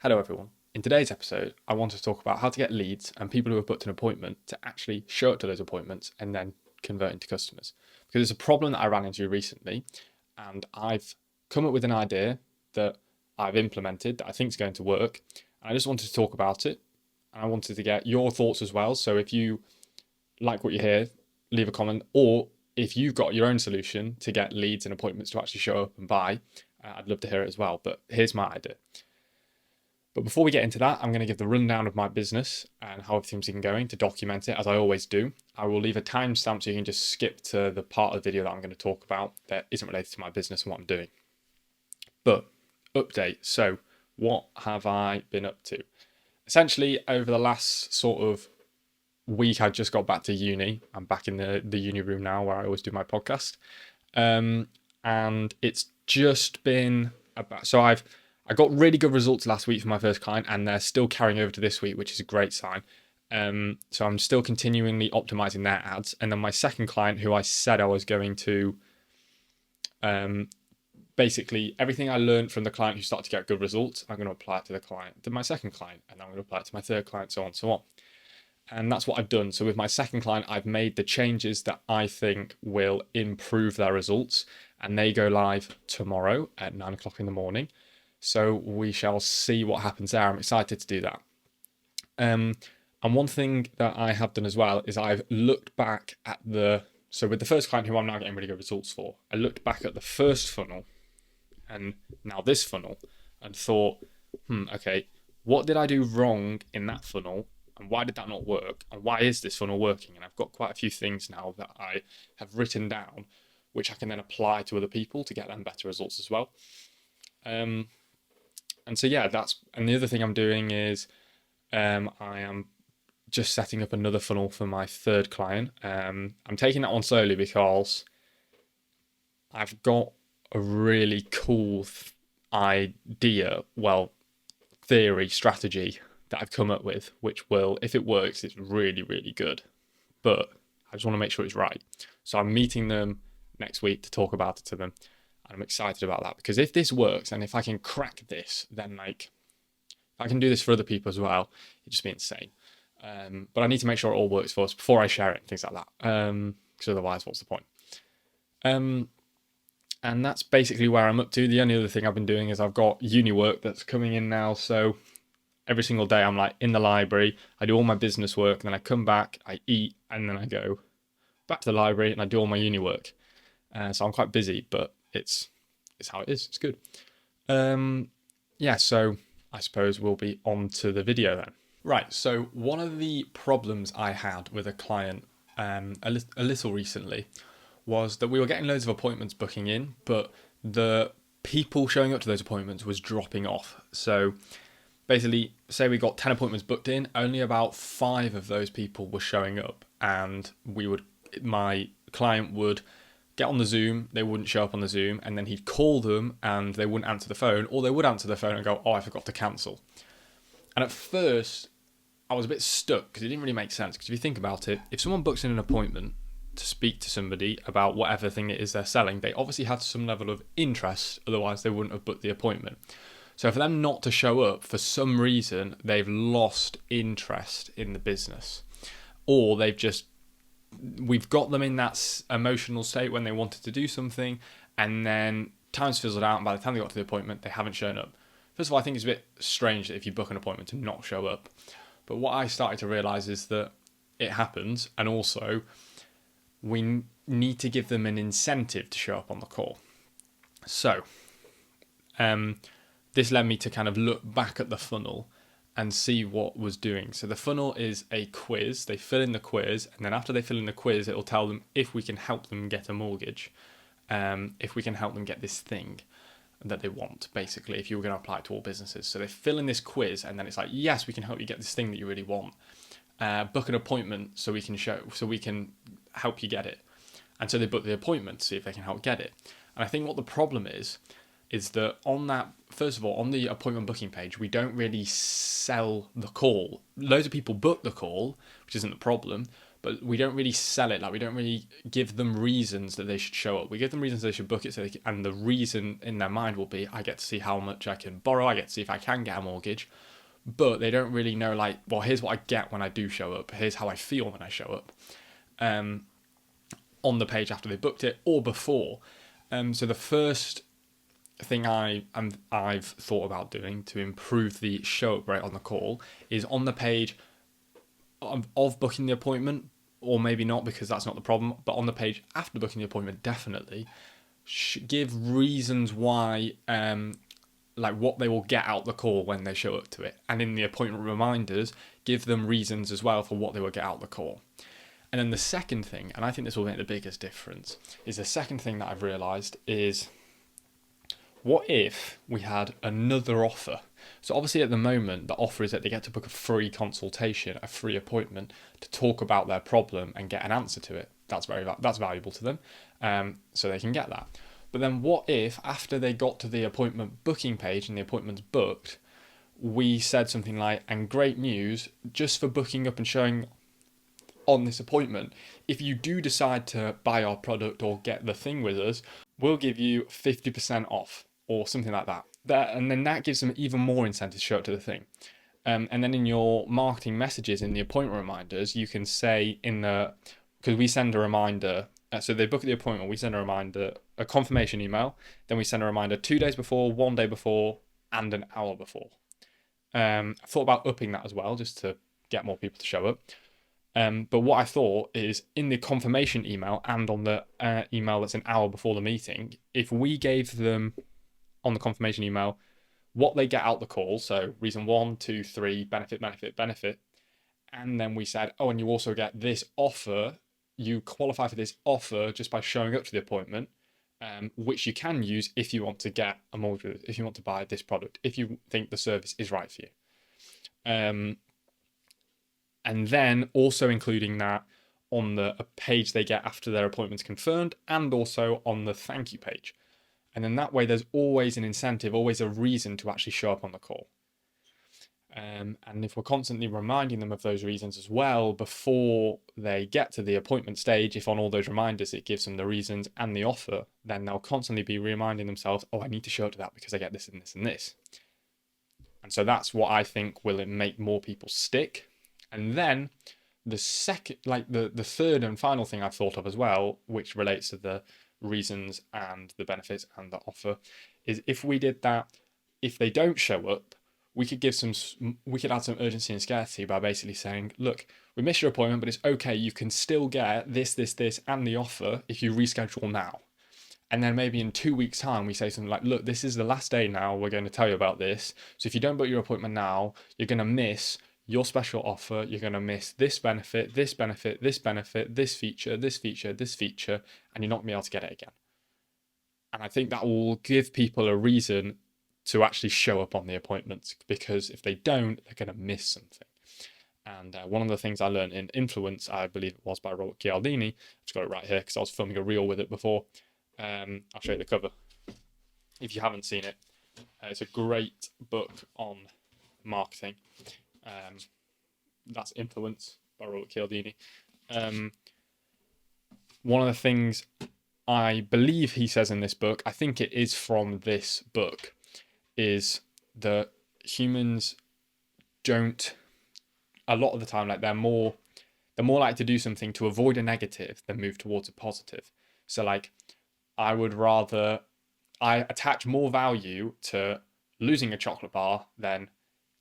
Hello everyone. In today's episode, I want to talk about how to get leads and people who have booked an appointment to actually show up to those appointments and then convert into customers. Because it's a problem that I ran into recently, and I've come up with an idea that I've implemented that I think is going to work. And I just wanted to talk about it, and I wanted to get your thoughts as well. So if you like what you hear, leave a comment, or if you've got your own solution to get leads and appointments to actually show up and buy, I'd love to hear it as well. But here's my idea. But before we get into that, I'm going to give the rundown of my business and how everything's been going to document it, as I always do. I will leave a timestamp so you can just skip to the part of the video that I'm going to talk about that isn't related to my business and what I'm doing. But update. So what have I been up to? Essentially, over the last sort of week, I just got back to uni. I'm back in the uni room now where I always do my podcast. And it's just been about, I got really good results last week for my first client, and they're still carrying over to this week, which is a great sign. So I'm still continually optimizing their ads. And then my second client, who I said I was going to, basically everything I learned from the client who started to get good results, I'm going to apply it to my second client, and I'm going to apply it to my third client, so on and so on. And that's what I've done. So with my second client, I've made the changes that I think will improve their results, and they go live tomorrow at 9 o'clock in the morning. So we shall see what happens there. I'm excited to do that. And one thing that I have done as well is I've looked back at so with the first client who I'm now getting really good results for, I looked back at the first funnel and now this funnel and thought, okay, what did I do wrong in that funnel? And why did that not work? And why is this funnel working? And I've got quite a few things now that I have written down, which I can then apply to other people to get them better results as well. And so yeah, and the other thing I'm doing is I am just setting up another funnel for my third client. I'm taking that one slowly because I've got a really cool strategy that I've come up with, which will, if it works, it's really, really good. But I just want to make sure it's right. So I'm meeting them next week to talk about it to them. I'm excited about that because if this works and if I can crack this, then if I can do this for other people as well, it'd just be insane. But I need to make sure it all works for us before I share it and things like that. Because otherwise, what's the point? And that's basically where I'm up to. The only other thing I've been doing is I've got uni work that's coming in now. So every single day I'm in the library, I do all my business work, and then I come back, I eat, and then I go back to the library and I do all my uni work. So I'm quite busy, but it's how it is. It's good. So I suppose we'll be on to the video then. Right, so one of the problems I had with a client a little recently was that we were getting loads of appointments booking in, but the people showing up to those appointments was dropping off. So basically, say we got 10 appointments booked in, only about 5 of those people were showing up, and my client would get on the Zoom, they wouldn't show up on the Zoom, and then he'd call them and they wouldn't answer the phone, or they would answer the phone and go, oh, I forgot to cancel. And at first, I was a bit stuck because it didn't really make sense. Because if you think about it, if someone books in an appointment to speak to somebody about whatever thing it is they're selling, they obviously had some level of interest, otherwise they wouldn't have booked the appointment. So for them not to show up, for some reason, they've lost interest in the business. Or we've got them in that emotional state when they wanted to do something, and then time's fizzled out, and by the time they got to the appointment, they haven't shown up. First of all, I think it's a bit strange that if you book an appointment to not show up. But what I started to realise is that it happens, and also we need to give them an incentive to show up on the call. So this led me to kind of look back at the funnel and see what was doing. So the funnel is a quiz. They fill in the quiz, and then after they fill in the quiz, it will tell them if we can help them get a mortgage, if we can help them get this thing that they want, basically, if you were going to apply it to all businesses. So they fill in this quiz, and then it's like, yes, we can help you get this thing that you really want. Book an appointment so we can help you get it. And so they book the appointment to see if they can help get it. And I think what the problem is that on that, first of all, on the appointment booking page, we don't really sell the call. Loads of people book the call, which isn't the problem, but we don't really sell it. Like, we don't really give them reasons that they should show up. We give them reasons they should book it, and the reason in their mind will be, I get to see how much I can borrow, I get to see if I can get a mortgage. But they don't really know, like, well, here's what I get when I do show up. Here's how I feel when I show up. On the page after they booked it or before. So the first thing I've thought about doing to improve the show up rate on the call is on the page of booking the appointment, or maybe not because that's not the problem, but on the page after booking the appointment, definitely give reasons why, like what they will get out the call when they show up to it. And in the appointment reminders, give them reasons as well for what they will get out the call. And then the second thing, and I think this will make the biggest difference, is the second thing that I've realised is, what if we had another offer? So obviously at the moment, the offer is that they get to book a free consultation, a free appointment to talk about their problem and get an answer to it. That's valuable to them, so they can get that. But then what if after they got to the appointment booking page and the appointment's booked, we said something like, and great news, just for booking up and showing on this appointment, if you do decide to buy our product or get the thing with us, we'll give you 50% off or something like that. And then that gives them even more incentive to show up to the thing. And then in your marketing messages, in the appointment reminders, you can say because we send a reminder, so they book the appointment, we send a reminder, a confirmation email, then we send a reminder 2 days before, 1 day before, and an hour before. I thought about upping that as well, just to get more people to show up. But what I thought is, in the confirmation email and on the email that's an hour before the meeting, if we gave them on the confirmation email what they get out the call, so reason 1, 2, 3, benefit, and then we said, oh, and you also get this offer, you qualify for this offer just by showing up to the appointment, which you can use if you want to get a mortgage, if you want to buy this product, if you think the service is right for you. And then also including that on the page they get after their appointment's confirmed, and also on the thank you page. And then that way there's always an incentive, always a reason to actually show up on the call. And if we're constantly reminding them of those reasons as well before they get to the appointment stage, if on all those reminders it gives them the reasons and the offer, then they'll constantly be reminding themselves, oh, I need to show up to that because I get this and this and this. And so that's what I think will make more people stick. And then the second, like the third and final thing I've thought of as well, which relates to the reasons and the benefits and the offer, is if we did that, if they don't show up, we could add some urgency and scarcity by basically saying, look, we missed your appointment, but it's okay. You can still get this, and the offer if you reschedule now. And then maybe in 2 weeks' time, we say something like, look, this is the last day now. We're going to tell you about this. So if you don't book your appointment now, you're going to miss your special offer. You're going to miss this benefit, this benefit, this benefit, this feature, this feature, this feature, and you're not going to be able to get it again. And I think that will give people a reason to actually show up on the appointments, because if they don't, they're going to miss something. And one of the things I learned in Influence, I believe it was by Robert Cialdini, I've just got it right here because I was filming a reel with it before. I'll show you the cover if you haven't seen it. It's a great book on marketing. That's Influence by Robert Cialdini. One of the things I believe he says in this book, I think it is from this book, is that humans don't, a lot of the time, like they're more likely to do something to avoid a negative than move towards a positive. So like, I attach more value to losing a chocolate bar than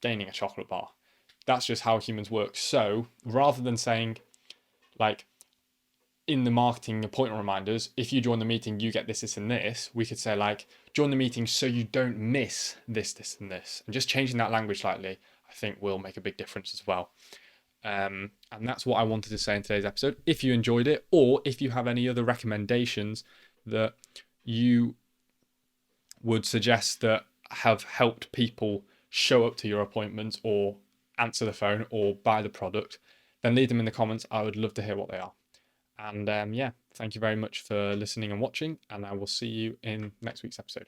gaining a chocolate bar. That's just how humans work. So rather than saying, like, in the marketing appointment reminders, if you join the meeting, you get this, this, and this, we could say, like, join the meeting so you don't miss this, this, and this. And just changing that language slightly, I think will make a big difference as well. And that's what I wanted to say in today's episode. If you enjoyed it, or if you have any other recommendations that you would suggest that have helped people show up to your appointments or answer the phone or buy the product, then leave them in the comments. I would love to hear what they are. And yeah, thank you very much for listening and watching, and I will see you in next week's episode.